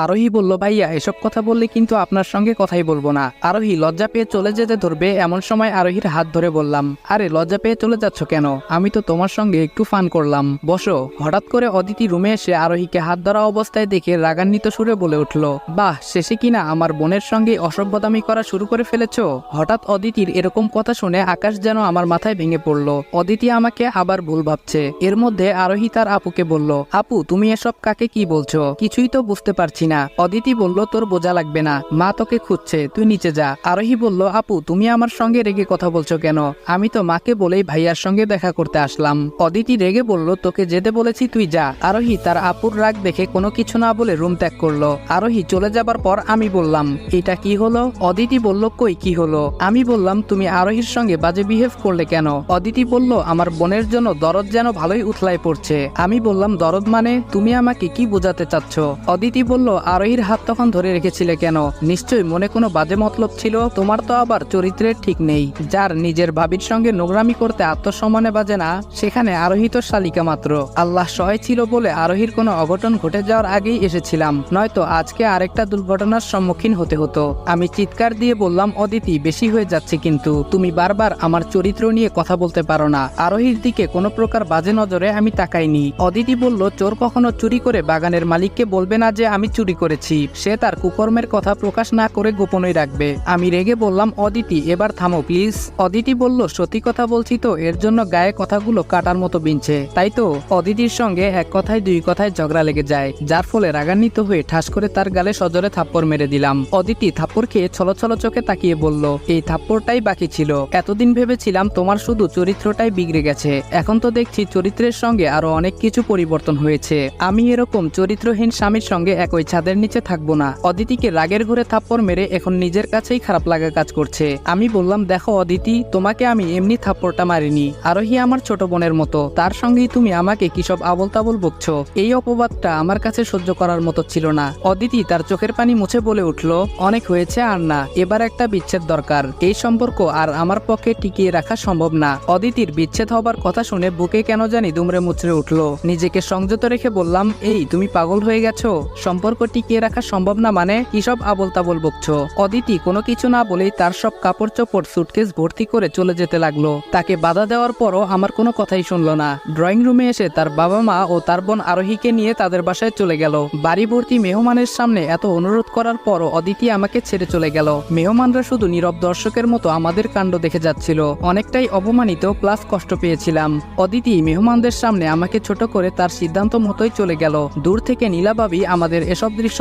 আরোহী বলল, ভাইয়া এসব কথা বললে কিন্তু আপনার সঙ্গে কথাই বলবো না। আরোহী লজ্জা পেয়ে চলে যেতে ধরবে এমন সময় আরোহীর হাত ধরে বললাম, আরে লজ্জা পেয়ে চলে যাচ্ছ কেন? আমি তো তোমার সঙ্গে একটু ফান করলাম, বসো। হঠাৎ করে অদিতি রুমে এসে আরোহীকে হাত ধরা অবস্থায় দেখে রাগান্বিত সুরে বলে উঠল, বাহ, শেষে কিনা আমার বোনের সঙ্গে অসভ্যতামি করা শুরু করে ফেলেছো। হঠাৎ অদিতির এরকম কথা শুনে আকাশ যেন আমার মাথায় ভেঙে পড়ল। অদিতি আমাকে আবার ভুল ভাবছে। এর মধ্যে আরোহী তার আপুকে বলল, আপু তুমি এসব কাকে কি বলছো? কিছুই তো বুঝতে পারছি না। অদিতি বলল, তোর বোঝা লাগবে না, মা তোকে খুঁজছে, তুই নিচে যা। আরোহী বলল, আপু তুমি আমার সঙ্গে রেগে কথা বলছো কেন? আমি তো মাকে বলেই ভাইয়ার সঙ্গে দেখা করতে আসলাম। অদিতি রেগে বলল, তোকে যেতে বলেছি, তুই যা। আরোহী তার আপুর রাগ দেখে কোনো কিছু না বলে রুম ত্যাগ করলো। আরোহী চলে যাবার পর আমি বললাম, এটা কি হলো? অদিতি বলল, কই কি হলো? আমি বললাম, তুমি আরোহীর সঙ্গে বাজে বিহেভ করলে কেন? অদিতি বলল, আমার বোনের জন্য দরদ যেন ভালোই উথলাই পড়ছে। আমি বললাম, দরদ মানে? তুমি আমাকে কি বোঝাতে চাচ্ছ? অদিতি বলল, আরোহীর হাত তখন ধরে রেখেছিলে কেন? নিশ্চয়ই মনে কোনো বাজে মতলব ছিল। তোমার তো আবার চরিত্রের ঠিক নেই। যার নিজের ভাবির সঙ্গে নোংরামি করতে আত্মসম্মানে বাজে না, সেখানে আরোহী তো শালিকা মাত্র। আল্লাহ সহায় ছিল বলে আরোহীর কোনো অঘটন ঘটে যাওয়ার আগেই এসেছিলাম, নয়তো আজকে আরেকটা দুর্ঘটনার সম্মুখীন হতে হতো। আমি চিৎকার দিয়ে বললাম, অদিতি বেশি হয়ে যাচ্ছে কিন্তু। তুমি বারবার আমার চরিত্র নিয়ে কথা বলতে পারো না। আরোহীর দিকে কোনো প্রকার বাজে নজরে আমি তাকাইনি। অদিতি বলল, চোর কখনো চুরি করে বাগানের মালিককে বলবে না যে আমি চুরি করেছি। সে তার কুকর্মের কথা প্রকাশ না করে গোপনই রাখবে। আমি রেগে বললাম, অদিতি এবার থামো প্লিজ। অদিতি বলল, সত্যি কথা বলছি তো, এর জন্য গায়ে কথাগুলো কাটার মতো বিনছে, তাই তো? অদিতির সঙ্গে এক কথায় দুই কথায় ঝগড়া লেগে যায়, যার ফলে রাগান্বিত হয়ে ঠাস করে তার গালে সজোরে থাপ্পড় মেরে দিলাম। অদিতি থাপ্পড় খেয়ে ছলছল চোখে তাকিয়ে বলল, এই থাপ্পড়টাই বাকি ছিল। এতদিন ভেবেছিলাম তোমার শুধু চরিত্রটাই বিগড়ে গেছে, এখন তো দেখছি চরিত্রের সঙ্গে আরো অনেক কিছু পরিবর্তন হয়েছে। আমি এরকম চরিত্রহীন স্বামীর সঙ্গে একই ছাদের নিচে থাকবো না। অদিতিকে রাগের ঘরে থাপ্পড় মেরে এখন নিজের কাছেই খারাপ লাগা কাজ করছে। আমি বললাম, দেখো অদিতি, তোমাকে আমি এমনি থাপ্পড়টা মারিনি। আরোহী আমার ছোট বোনের মতো, তার সঙ্গেই তুমি আমাকে কিসব আবল তাবল বকছো। এই অপবাদটা আমার কাছে সহ্য করার মতো ছিল না। অদিতি তার চোখের পানি মুছে বলে উঠল, অনেক হয়েছে, আর না, এবার একটা বিচ্ছেদ দরকার। এই সম্পর্ক আর আমার পক্ষে টিকিয়ে রাখা সম্ভব না। অদিতির বিচ্ছেদ হবার কথা শুনে বুকে কেন জানি দুমড়ে মুচড়ে উঠল। নিজেকে সংযত রেখে বললাম, এই তুমি পাগল হয়ে গেছো? সম্পর্ক টিকিয়ে রাখা সম্ভব না মানে? কিসব আবল তাবল বকছো? অদিতি কোনো কিছু না বলেই তার সব কাপড় চোপড় সুটকেস ভর্তি করে চলে যেতে লাগলো। তাকে বাধা দেওয়ার পরও আমার কোনো কথাই শুনলো না। ড্রয়িং রুমে এসে তার বাবা মা ও তার বোন আরোহীকে নিয়ে তাদের বাসায় চলে গেল। বাড়ি ভর্তি মেহমানের সামনে এত অনুরোধ করার পরও অদিতি আমাকে ছেড়ে চলে গেল। মেহমানরা শুধু নীরব দর্শকের মতো আমাদের কাণ্ড দেখে যাচ্ছিল। অনেকটাই অপমানিত প্লাস কষ্ট পেয়েছিলাম। অদিতি মেহমানদের সামনে আমাকে ছোট করে তার সিদ্ধান্ত মতোই চলে গেল। দূর থেকে নীলা ভাবি আমাদের এসব দৃশ্য